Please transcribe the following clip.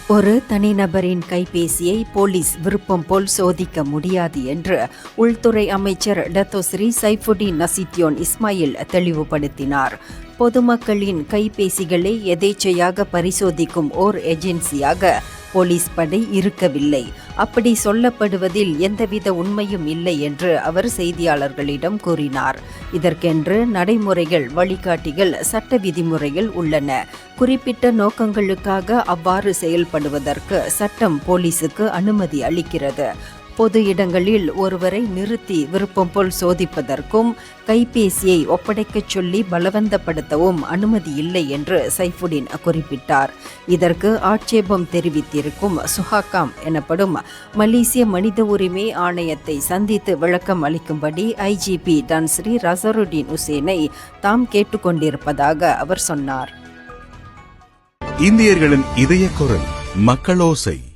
ஒரு தனிநபரின் கைபேசியை போலீஸ் விருப்பம் போல் சோதிக்க முடியாது என்று உள்துறை அமைச்சர் டத்தோஸ்ரீ சைஃபுடின் நசித்யோன் இஸ்மாயில் தெளிவுபடுத்தினார். பொதுமக்களின் கைபேசிகளை எதேச்சையாக பரிசோதிக்கும் ஓர் ஏஜென்சியாக போலீஸ் படை இருக்கவில்லை. அப்படி சொல்லப்படுவதில் எந்தவித உண்மையும் இல்லை என்று அவர் செய்தியாளர்களிடம் கூறினார். இதற்கென்று நடைமுறைகள், வழிகாட்டிகள், சட்ட விதிமுறைகள் உள்ளன. குறிப்பிட்ட நோக்கங்களுக்காக அவ்வாறு செயல்படுவதற்கு சட்டம் போலீசுக்கு அனுமதி அளிக்கிறது. பொது இடங்களில் ஒருவரை நிறுத்தி விருப்பம் போல் சோதிப்பதற்கும் கைபேசியை ஒப்படைக்கச் சொல்லி பலவந்தப்படுத்தவும் அனுமதி இல்லை என்று சைஃபுடின் குறிப்பிட்டார். இதற்கு ஆட்சேபம் தெரிவித்திருக்கும் சுஹாகாம் எனப்படும் மலேசிய மனித உரிமை ஆணையத்தை சந்தித்து விளக்கம் அளிக்கும்படி IGP டான் ஸ்ரீ ரசருடின் உசேனை தாம் கேட்டுக்கொண்டிருப்பதாக அவர் சொன்னார். இந்தியர்களின் இதய குரல் மக்களோசை.